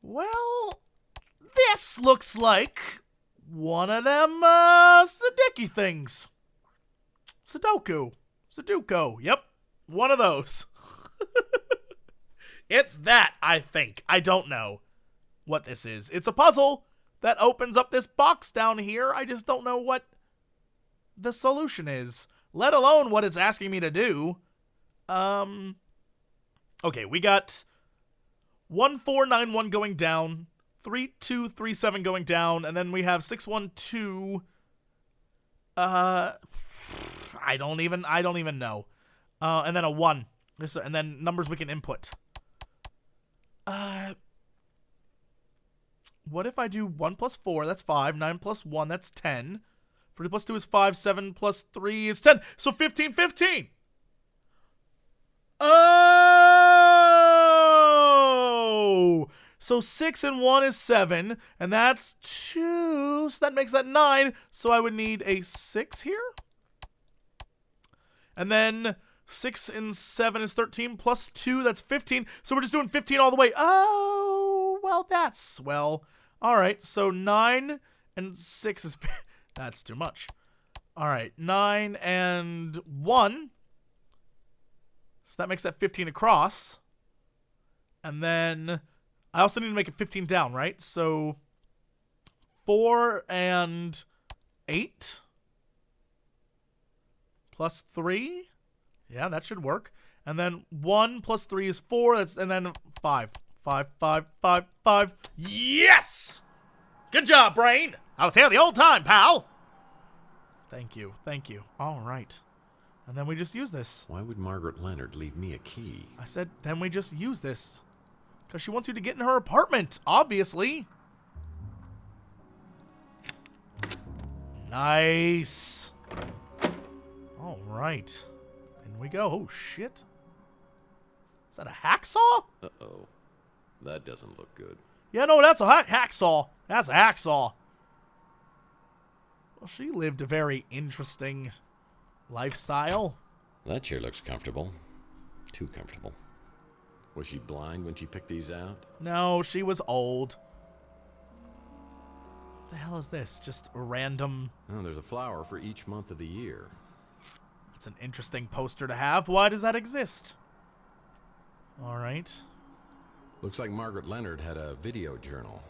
Well, this looks like one of them Sudoku things. Sudoku. Yep, one of those. It's that, I think. I don't know what this is. It's a puzzle that opens up this box down here. I just don't know what the solution is, let alone what it's asking me to do. Okay, we got 1491 going down, 3237 going down, and then we have 612. I don't even know. And then a 1. And then numbers we can input. What if I do 1 plus 4? That's 5. 9 plus 1, that's 10. 3 plus 2 is 5. 7 plus 3 is 10. So 15, 15. Oh! So 6 and 1 is 7. And that's 2. So that makes that 9. So I would need a 6 here. And then 6 and 7 is 13 plus 2. That's 15. So we're just doing 15 all the way. Oh, well, that's swell. All right, so 9 and 6 is... That's too much. All right, 9 and 1. So that makes that 15 across. And then I also need to make it 15 down, right? So 4 and 8 plus 3. Yeah, that should work. And then 1 plus 3 is 4. And then 5. 5, 5, 5, 5. Yes! Good job, brain. I was here the whole time, pal. Thank you. All right. And then we just use this. Why would Margaret Leonard leave me a key? I said, then we just use this. Because she wants you to get in her apartment, obviously. Nice. All right. In we go. Oh, shit. Is that a hacksaw? Uh-oh. That doesn't look good. Yeah, no, that's a hacksaw. That's a hacksaw. Well, she lived a very interesting lifestyle. That chair looks comfortable. Too comfortable. Was she blind when she picked these out? No, she was old. What the hell is this? Just a random... Oh, there's a flower for each month of the year. That's an interesting poster to have. Why does that exist? All right. Looks like Margaret Leonard had a video journal.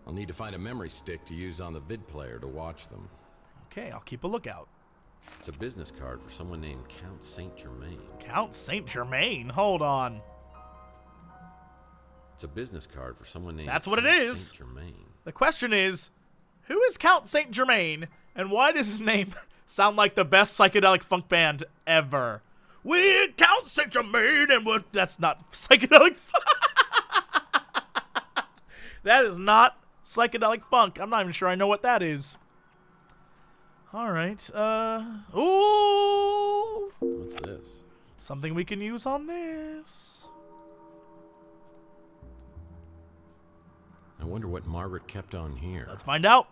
I'll need to find a memory stick to use on the vid player to watch them. Okay, I'll keep a lookout. It's a business card for someone named Count Saint Germain. Count Saint Germain? Hold on. It's a business card for someone named That's what Count it is. Saint Germain. The question is, who is Count Saint Germain, and why does his name sound like the best psychedelic funk band ever? We Count Saint Germain, and that's not psychedelic funk. That is not psychedelic funk. I'm not even sure I know what that is. All right. Ooh. What's this? Something we can use on this. I wonder what Margaret kept on here. Let's find out.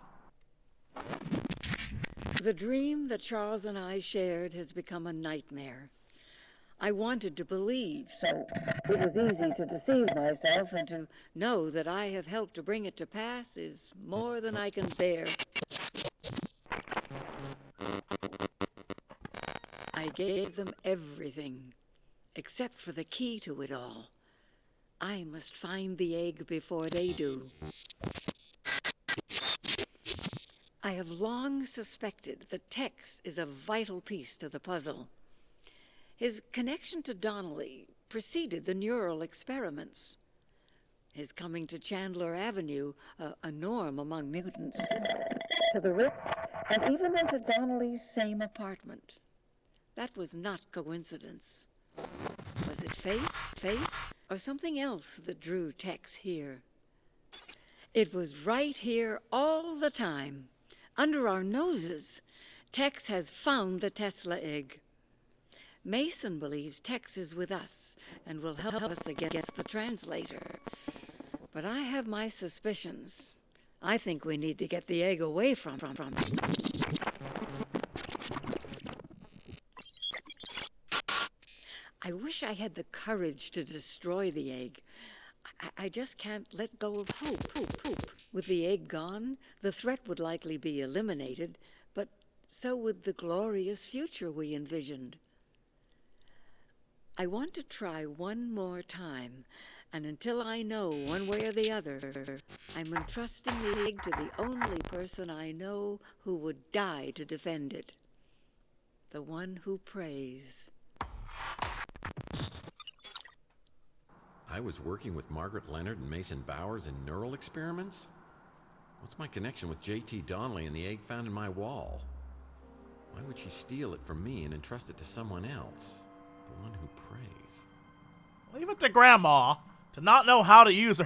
The dream that Charles and I shared has become a nightmare. I wanted to believe, so it was easy to deceive myself, and to know that I have helped to bring it to pass is more than I can bear. I gave them everything, except for the key to it all. I must find the egg before they do. I have long suspected that Tex is a vital piece to the puzzle. His connection to Donnelly preceded the neural experiments. His coming to Chandler Avenue, a norm among mutants, to the Ritz, and even into Donnelly's same apartment. That was not coincidence. Was it fate, or something else that drew Tex here? It was right here all the time, under our noses. Tex has found the Tesla egg. Mason believes Tex is with us and will help us against the translator. But I have my suspicions. I think we need to get the egg away from him. I wish I had the courage to destroy the egg. I just can't let go of hope. With the egg gone, the threat would likely be eliminated, but so would the glorious future we envisioned. I want to try one more time, and until I know one way or the other, I'm entrusting the egg to the only person I know who would die to defend it. The one who prays. I was working with Margaret Leonard and Mason Bowers in neural experiments? What's my connection with J.T. Donnelly and the egg found in my wall? Why would she steal it from me and entrust it to someone else? The one who prays. Leave it to Grandma to not know how to use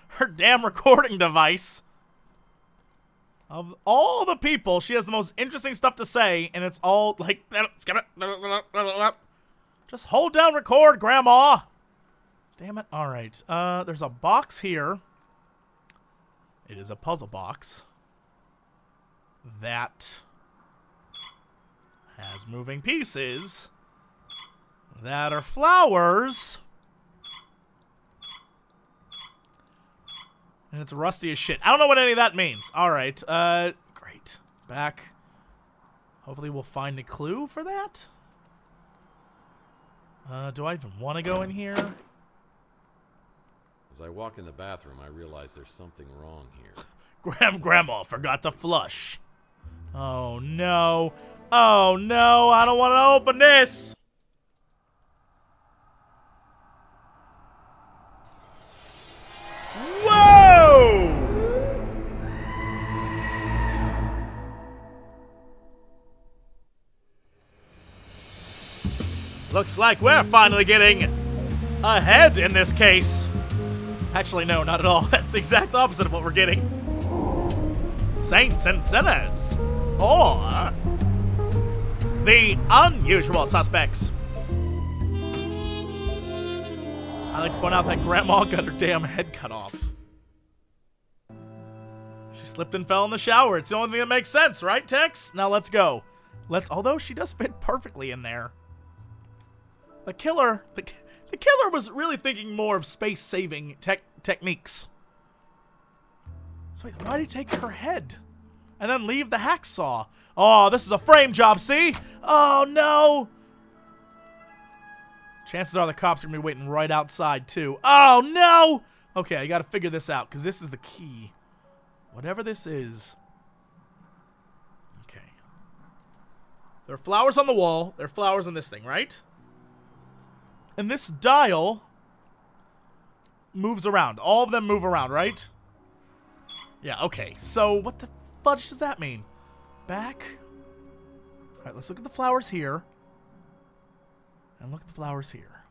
her damn recording device. Of all the people, she has the most interesting stuff to say, and it's all like, just hold down record, Grandma. Damn it. All right. There's a box here. It is a puzzle box that has moving pieces that are flowers. And it's rusty as shit. I don't know what any of that means. All right. Great. Back. Hopefully we'll find a clue for that. Do I even want to go in here? As I walk in the bathroom, I realize there's something wrong here. Grandma forgot to flush. Oh, no. Oh, no. I don't want to open this. Whoa! Looks like we're finally getting ahead in this case. Actually, no, not at all. That's the exact opposite of what we're getting. Saints and sinners. Or the unusual suspects. I like to point out that Grandma got her damn head cut off. She slipped and fell in the shower. It's the only thing that makes sense, right, Tex? Now let's go. Although she does fit perfectly in there. The killer was really thinking more of space-saving techniques. So wait, why did he take her head? And then leave the hacksaw? Oh, this is a frame job, see? Oh, no! Chances are the cops are going to be waiting right outside, too. Oh, no! Okay, I got to figure this out, because this is the key. Whatever this is. Okay. There are flowers on the wall. There are flowers on this thing, right? And this dial moves around. All of them move around, right? Yeah, okay. So what the fudge does that mean? Back. All right, let's look at the flowers here. And look at the flowers here.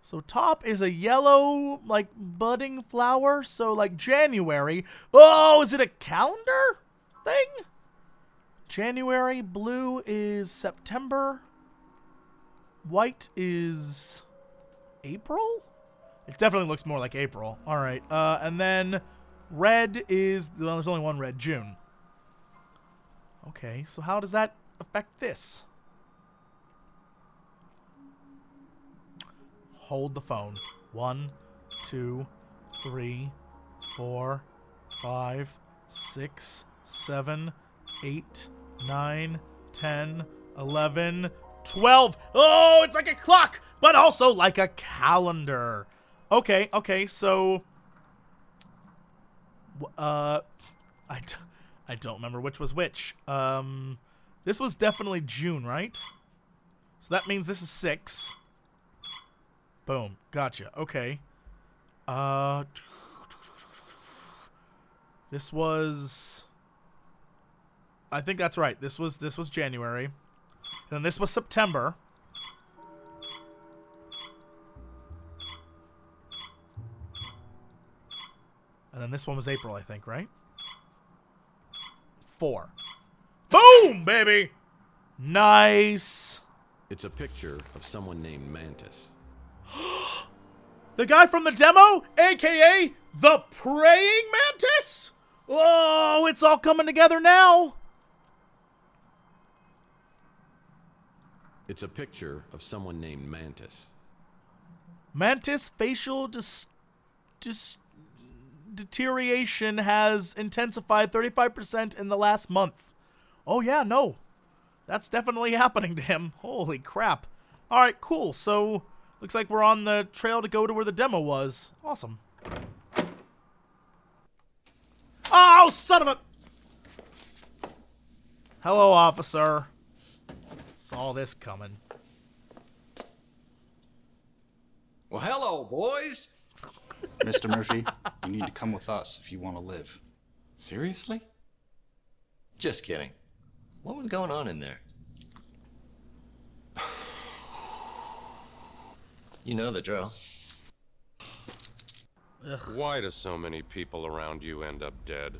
So top is a yellow, like, budding flower. So, like, January. Oh, is it a calendar thing? January. Blue is September. White is April? It definitely looks more like April. All right. And then red is, well, there's only one red, June. Okay, so how does that affect this? Hold the phone. 1, 2, 3, 4, 5, 6, 7, 8, 9, 10, 11, 12. Oh, it's like a clock, but also like a calendar. Okay, so I don't remember which was which. This was definitely June, right? So that means this is 6. Boom. Gotcha. Okay. This was, I think that's right. This was January. And then this was September. And then this one was April, I think, right? 4. Boom, baby! Nice. It's a picture of someone named Mantis. The guy from the demo, a.k.a. the Praying Mantis? Oh, it's all coming together now. It's a picture of someone named Mantis. Mantis facial deterioration has intensified 35% in the last month. Oh yeah, no. That's definitely happening to him. Holy crap. Alright, cool. So, looks like we're on the trail to go to where the demo was. Awesome. Oh, son of a... Hello, officer. Saw this coming. Well, hello, boys. Mr. Murphy, you need to come with us if you want to live. Seriously? Just kidding. What was going on in there? You know the drill. Why do so many people around you end up dead?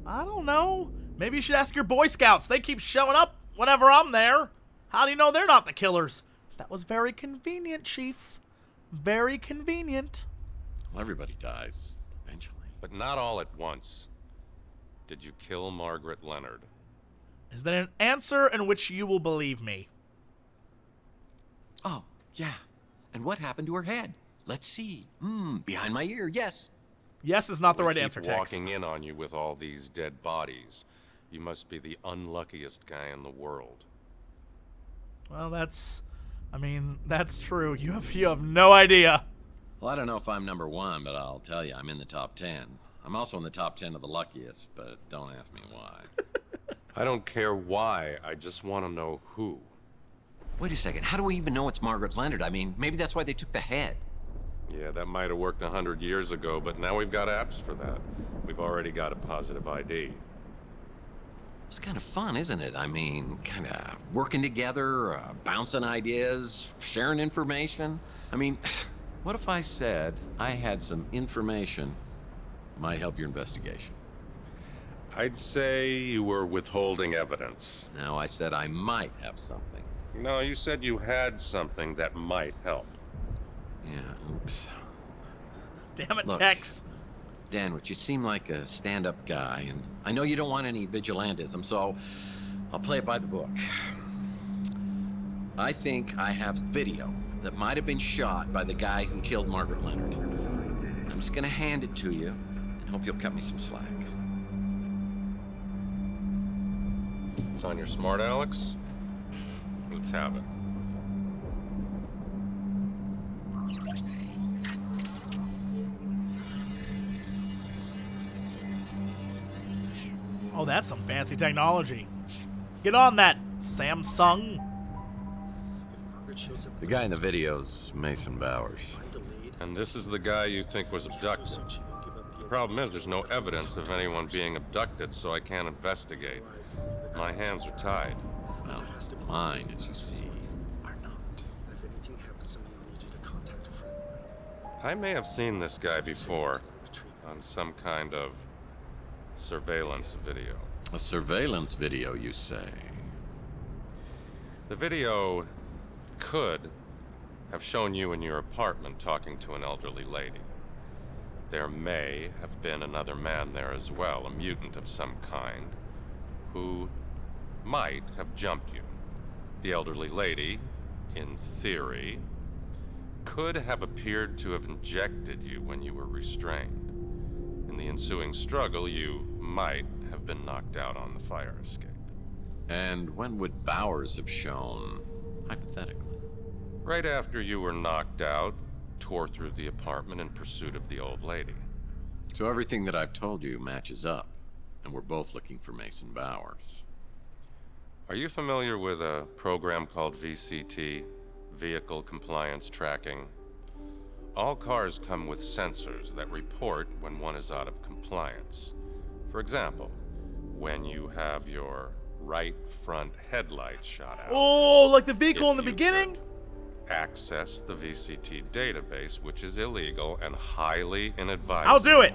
I don't know. Maybe you should ask your Boy Scouts. They keep showing up whenever I'm there. How do you know they're not the killers? That was very convenient, Chief. Very convenient. Well, everybody dies eventually. But not all at once. Did you kill Margaret Leonard? Is that an answer in which you will believe me? Oh, yeah. And what happened to her head? Let's see. Behind my ear, yes. Yes is not the We right keep answer, Tex. walking in on you with all these dead bodies. You must be the unluckiest guy in the world. Well, that's true. You have no idea. Well, I don't know if I'm number one, but I'll tell you, I'm in the top 10. I'm also in the top 10 of the luckiest, but don't ask me why. I don't care why, I just want to know who. Wait a second, how do we even know it's Margaret Leonard? I mean, maybe that's why they took the head. Yeah, that might have worked 100 years ago, but now we've got apps for that. We've already got a positive ID. It's kind of fun, isn't it? I mean, kind of working together, bouncing ideas, sharing information. I mean, what if I said I had some information that might help your investigation? I'd say you were withholding evidence. No, I said I might have something. No, you said you had something that might help. Yeah, oops. Damn it, Look, Tex. Danwich, you seem like a stand-up guy, and I know you don't want any vigilantism, so I'll play it by the book. I think I have video that might have been shot by the guy who killed Margaret Leonard. I'm just gonna hand it to you, and hope you'll cut me some slack. It's on your smart, Alex? Let's have it. Oh, that's some fancy technology. Get on that, Samsung. The guy in the video's Mason Bowers. And this is the guy you think was abducted. The problem is there's no evidence of anyone being abducted, so I can't investigate. My hands are tied. Well, mine, as you see, are not. I may have seen this guy before on some kind of surveillance video. A surveillance video, you say? The video could have shown you in your apartment talking to an elderly lady. There may have been another man there as well, a mutant of some kind, who might have jumped you. The elderly lady, in theory, could have appeared to have injected you when you were restrained. In the ensuing struggle, you might have been knocked out on the fire escape. And when would Bowers have shown, hypothetically? Right after you were knocked out, tore through the apartment in pursuit of the old lady. So everything that I've told you matches up, and we're both looking for Mason Bowers. Are you familiar with a program called VCT, Vehicle Compliance Tracking? All cars come with sensors that report when one is out of compliance. For example, when you have your right front headlight shot out. Oh, like the vehicle If in the you beginning? could access the VCT database, which is illegal and highly inadvisable. I'll do it.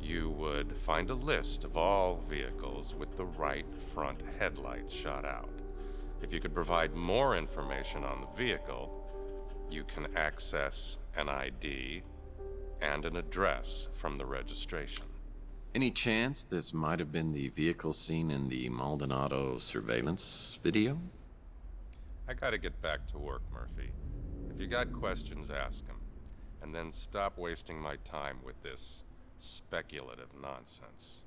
You would find a list of all vehicles with the right front headlight shot out. If you could provide more information on the vehicle, you can access an ID and an address from the registration. Any chance this might have been the vehicle seen in the Maldonado surveillance video? I gotta get back to work, Murphy. If you got questions, ask him. and then stop wasting my time with this speculative nonsense.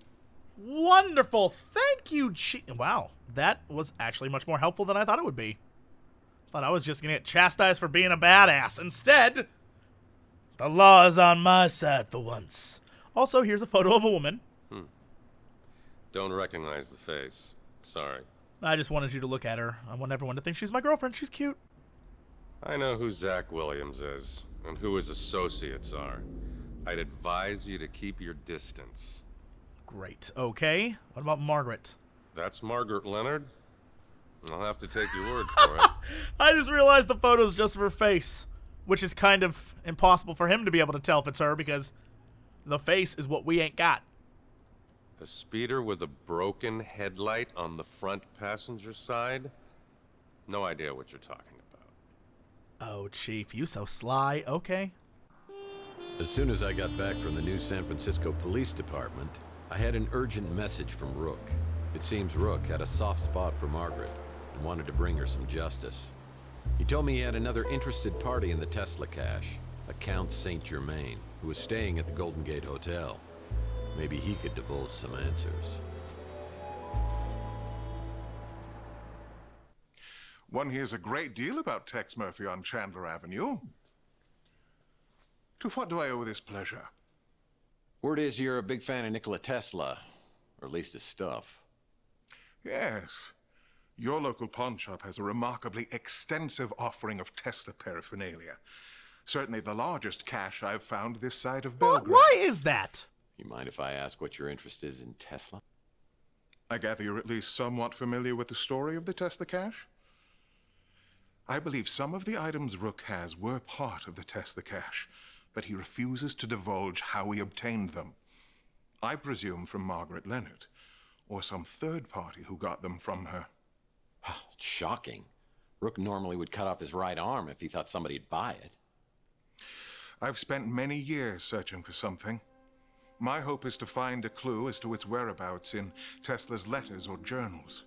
Wonderful. Thank you, Wow, that was actually much more helpful than I thought it would be. Thought I was just gonna get chastised for being a badass. Instead, the law is on my side for once. Also, here's a photo of a woman. Don't recognize the face. Sorry. I just wanted you to look at her. I want everyone to think she's my girlfriend. She's cute. I know who Zach Williams is, and who his associates are. I'd advise you to keep your distance. Great. Okay. What about Margaret? That's Margaret Leonard? I'll have to take your word for it. I just realized the photo's just of her face, which is kind of impossible for him to be able to tell if it's her because the face is what we ain't got. A speeder with a broken headlight on the front passenger side? No idea what you're talking about. Oh, Chief, you so sly. Okay. As soon as I got back from the new San Francisco Police Department, I had an urgent message from Rook. It seems Rook had a soft spot for Margaret and wanted to bring her some justice. He told me he had another interested party in the Tesla cache, a Count Saint Germain, who was staying at the Golden Gate Hotel. Maybe he could divulge some answers. One hears a great deal about Tex Murphy on Chandler Avenue. To what do I owe this pleasure? Word is you're a big fan of Nikola Tesla, or at least his stuff. Yes. Your local pawn shop has a remarkably extensive offering of Tesla paraphernalia. Certainly the largest cache I've found this side of Belgrade. Why is that? You mind if I ask what your interest is in Tesla? I gather you're at least somewhat familiar with the story of the Tesla cache? I believe some of the items Rook has were part of the Tesla cache, but he refuses to divulge how he obtained them. I presume from Margaret Leonard, or some third party who got them from her. Shocking. Rook normally would cut off his right arm if he thought somebody'd buy it. I've spent many years searching for something. My hope is to find a clue as to its whereabouts in Tesla's letters or journals.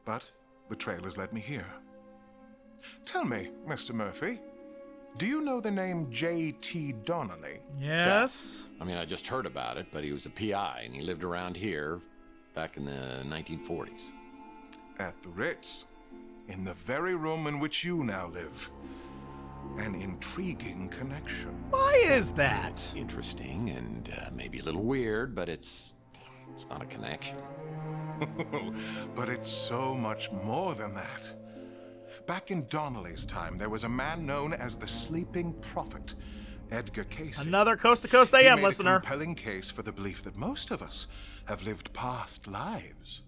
But the trail has led me here. Tell me, Mr. Murphy, do you know the name J.T. Donnelly? Yes. I mean, I just heard about it, but he was a PI, and he lived around here back in the 1940s. At the Ritz, in the very room in which you now live. An intriguing connection. Why is that? Interesting and maybe a little weird, but it's not a connection. But it's so much more than that. Back in Donnelly's time, there was a man known as the Sleeping Prophet, Edgar Cayce. Another Coast to Coast AM he made listener. a compelling case for the belief that most of us have lived past lives.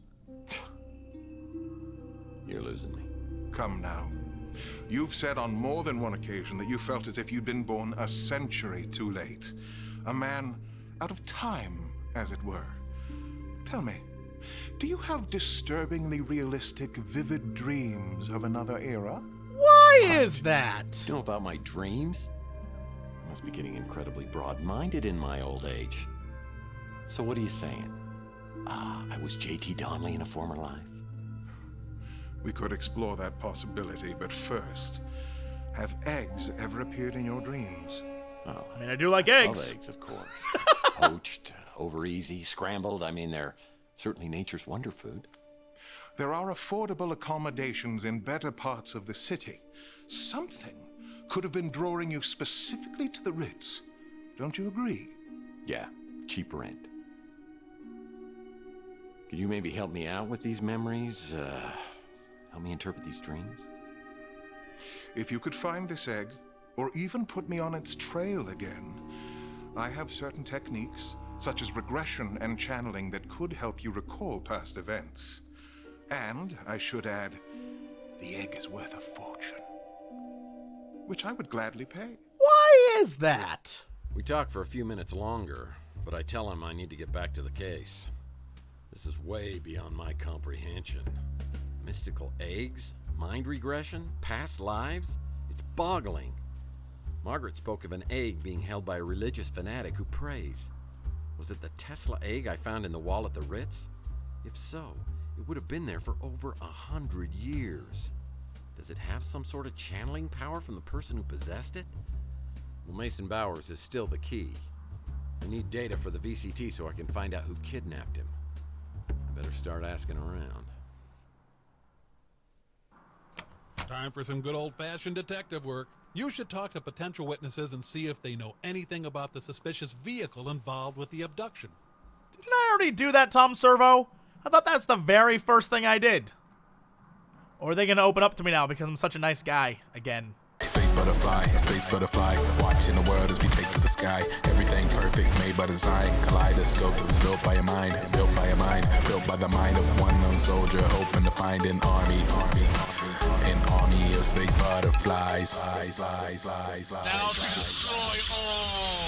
You're losing me. Come now. You've said on more than one occasion that you felt as if you'd been born a century too late. A man out of time, as it were. Tell me, do you have disturbingly realistic, vivid dreams of another era? Why is that? You know about my dreams? I must be getting incredibly broad-minded in my old age. So what are you saying? I was J.T. Donnelly in a former life? We could explore that possibility, but first, have eggs ever appeared in your dreams? Oh, I mean, I do like eggs. love eggs, of course. Poached, over easy, scrambled. I mean, they're certainly nature's wonder food. There are affordable accommodations in better parts of the city. Something could have been drawing you specifically to the Ritz. Don't you agree? Yeah, cheap rent. Could you maybe help me out with these memories? Help me interpret these dreams? If you could find this egg, or even put me on its trail again, I have certain techniques, such as regression and channeling, that could help you recall past events. And, I should add, the egg is worth a fortune, which I would gladly pay. Why is that? We talk for a few minutes longer, but I tell him I need to get back to the case. This is way beyond my comprehension. Mystical eggs? Mind regression? Past lives? It's boggling. Margaret spoke of an egg being held by a religious fanatic who prays. Was it the Tesla egg I found in the wall at the Ritz? If so, it would have been there for over 100 years. Does it have some sort of channeling power from the person who possessed it? Well, Mason Bowers is still the key. I need data for the VCT so I can find out who kidnapped him. I better start asking around. Time for some good old-fashioned detective work. You should talk to potential witnesses and see if they know anything about the suspicious vehicle involved with the abduction. Didn't I already do that, Tom Servo? I thought that's the very first thing I did. Or are they going to open up to me now because I'm such a nice guy again? Space butterfly, watching the world as we take to the sky. Everything perfect, made by design. Kaleidoscope that was built by a mind, built by a mind, built by the mind of one lone soldier, hoping to find an army of space butterflies. Now to destroy all.